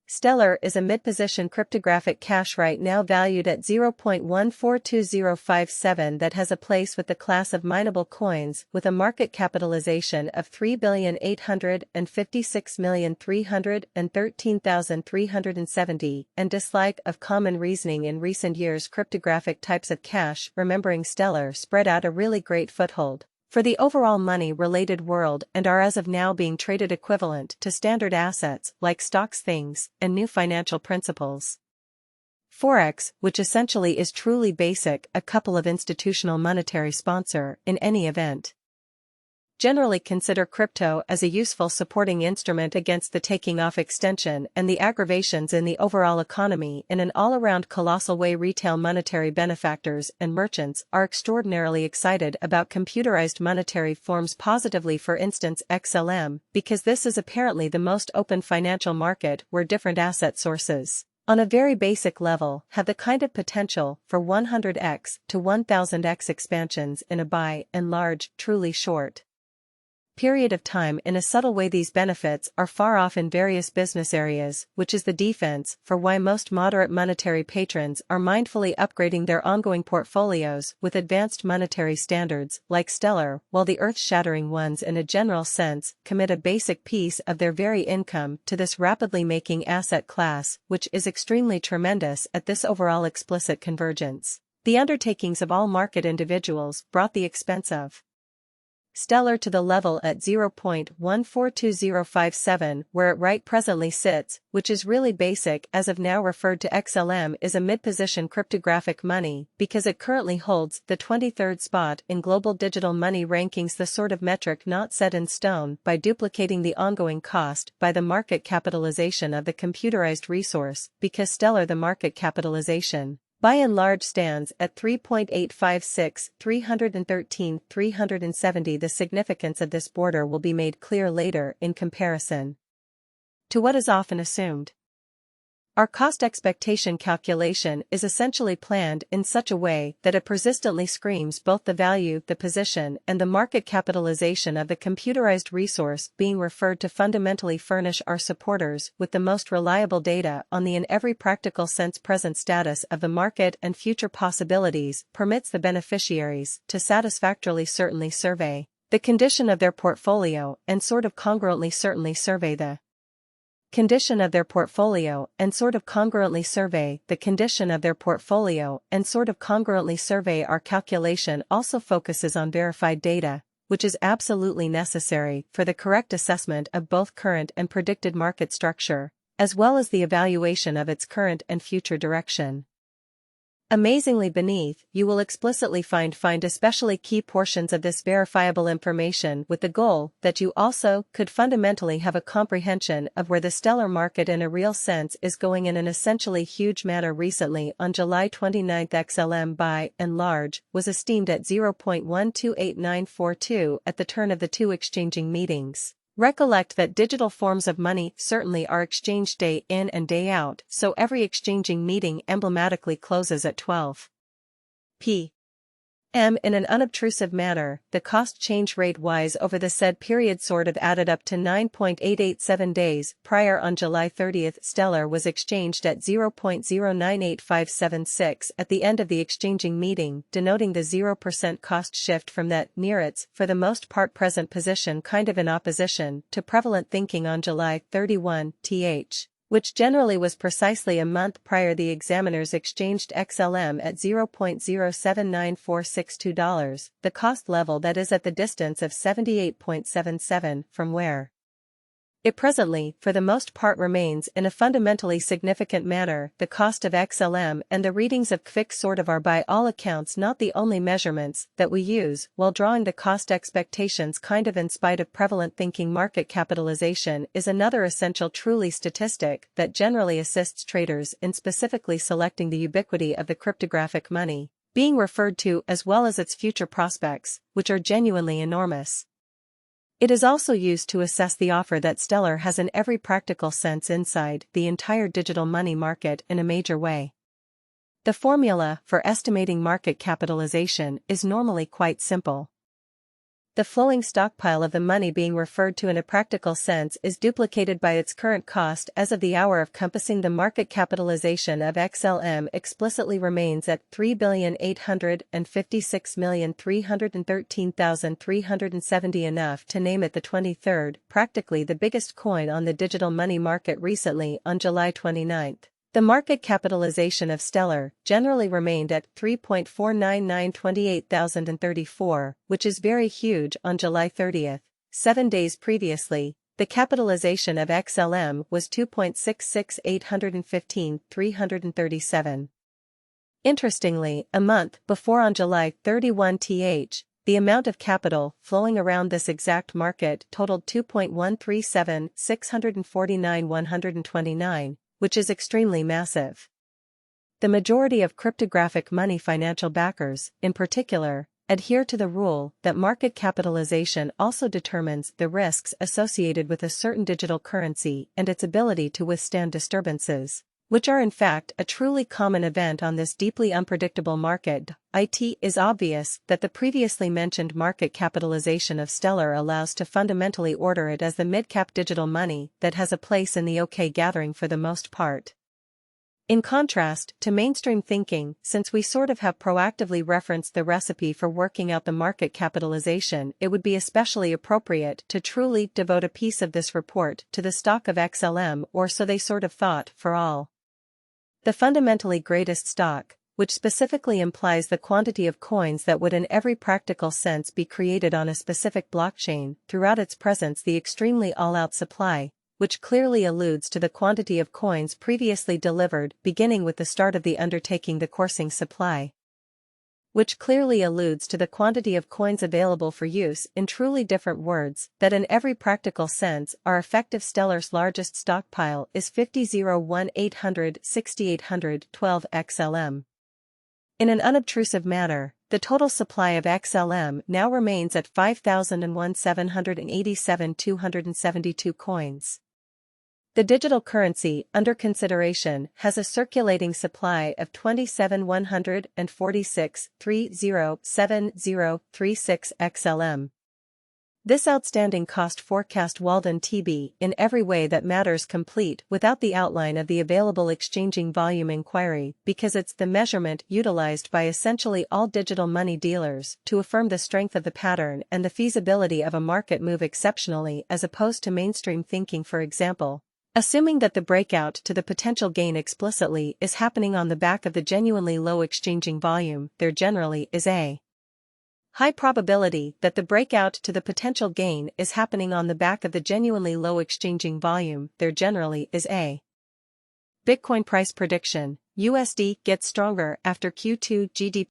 Stellar is a mid-position cryptographic cash right now valued at 0.142057 that has a place with the class of mineable coins with a market capitalization of 3,856,313,370 and dislike of common reasoning in recent years. Cryptographic types of cash, remembering Stellar, spread out a really great foothold for the overall money-related world and are as of now being traded equivalent to standard assets like stocks, things, and new financial principles. Forex, which essentially is truly basic, a couple of institutional monetary sponsor in any event. Generally consider crypto as a useful supporting instrument against the taking off extension and the aggravations in the overall economy in an all-around colossal way. Retail monetary benefactors and merchants are extraordinarily excited about computerized monetary forms positively, for instance XLM, because this is apparently the most open financial market where different asset sources, on a very basic level, have the kind of potential for 100x to 1000x expansions in a by and large, truly short period of time. In a subtle way, these benefits are far off in various business areas, which is the defense for why most moderate monetary patrons are mindfully upgrading their ongoing portfolios with advanced monetary standards like Stellar, while the earth-shattering ones in a general sense commit a basic piece of their very income to this rapidly making asset class, which is extremely tremendous at this overall explicit convergence. The undertakings of all market individuals brought the expense of Stellar to the level at 0.142057 where it right presently sits, which is really basic. As of now, referred to XLM is a mid-position cryptographic money because it currently holds the 23rd spot in global digital money rankings, the sort of metric not set in stone by duplicating the ongoing cost by the market capitalization of the computerized resource, because Stellar, the market capitalization, by and large stands at 3.856, 313, 370. The significance of this border will be made clear later in comparison to what is often assumed. Our cost expectation calculation is essentially planned in such a way that it persistently screams both the value, the position, and the market capitalization of the computerized resource being referred to fundamentally furnish our supporters with the most reliable data on the in every practical sense present status of the market and future possibilities, permits the beneficiaries to satisfactorily certainly survey the condition of their portfolio and sort of congruently certainly survey the condition of their portfolio and sort of congruently survey the condition of their portfolio and sort of congruently survey. Our calculation also focuses on verified data, which is absolutely necessary for the correct assessment of both current and predicted market structure, as well as the evaluation of its current and future direction. Amazingly, beneath, you will explicitly find especially key portions of this verifiable information with the goal that you also could fundamentally have a comprehension of where the Stellar market in a real sense is going in an essentially huge manner. Recently, on July 29, XLM by and large was esteemed at 0.128942 at the turn of the two exchanging meetings. Recollect that digital forms of money certainly are exchanged day in and day out, so every exchanging meeting emblematically closes at 12 p.m. in an unobtrusive manner. The cost change rate wise over the said period sort of added up to 9.887 days. Prior on July 30th, Stellar was exchanged at 0.098576 at the end of the exchanging meeting, denoting the 0% cost shift from that near its, for the most part present position, kind of in opposition to prevalent thinking on July 31, th. which generally was precisely a month prior. The examiners exchanged XLM at $0.079462, the cost level that is at the distance of 78.77 from where it presently, for the most part, remains in a fundamentally significant manner. The cost of XLM and the readings of CFIX sort of are by all accounts not the only measurements that we use while drawing the cost expectations, kind of in spite of prevalent thinking. Market capitalization is another essential truly statistic that generally assists traders in specifically selecting the ubiquity of the cryptographic money being referred to, as well as its future prospects, which are genuinely enormous. It is also used to assess the offer that Stellar has in every practical sense inside the entire digital money market in a major way. The formula for estimating market capitalization is normally quite simple. The flowing stockpile of the money being referred to in a practical sense is duplicated by its current cost as of the hour of compassing. The market capitalization of XLM explicitly remains at $3,856,313,370, enough to name it the 23rd, practically the biggest coin on the digital money market recently. On July 29, the market capitalization of Stellar generally remained at $3.49928,034, which is very huge. On July 30, 7 days previously, the capitalization of XLM was $2.66815,337. Interestingly, a month before, on July 31, the amount of capital flowing around this exact market totaled $2.137,649,129, which is extremely massive. The majority of cryptographic money financial backers, in particular, adhere to the rule that market capitalization also determines the risks associated with a certain digital currency and its ability to withstand disturbances, which are in fact a truly common event on this deeply unpredictable market. It is obvious that the previously mentioned market capitalization of Stellar allows to fundamentally order it as the mid-cap digital money that has a place in the OK gathering for the most part. In contrast to mainstream thinking, since we sort of have proactively referenced the recipe for working out the market capitalization, it would be especially appropriate to truly devote a piece of this report to the stock of XLM, or so they sort of thought, for all. The fundamentally greatest stock, which specifically implies the quantity of coins that would in every practical sense be created on a specific blockchain, throughout its presence the extremely all-out supply, which clearly alludes to the quantity of coins previously delivered, beginning with the start of the undertaking, the coursing supply, which clearly alludes to the quantity of coins available for use. In truly different words, that in every practical sense our effective Stellar's largest stockpile is 50,01800,6812 XLM. In an unobtrusive manner, the total supply of XLM now remains at 5,001,787,272 coins. The digital currency under consideration has a circulating supply of 27,146,307036 XLM. This outstanding cost forecast Walden TB in every way that matters complete without the outline of the available exchanging volume inquiry, because it's the measurement utilized by essentially all digital money dealers to affirm the strength of the pattern and the feasibility of a market move exceptionally, as opposed to mainstream thinking. For example, assuming that the breakout to the potential gain explicitly is happening on the back of the genuinely low exchanging volume, there generally is a high probability that the breakout to the potential gain is happening on the back of the genuinely low exchanging volume, there generally is a Bitcoin price prediction: USD gets stronger after Q2 GDP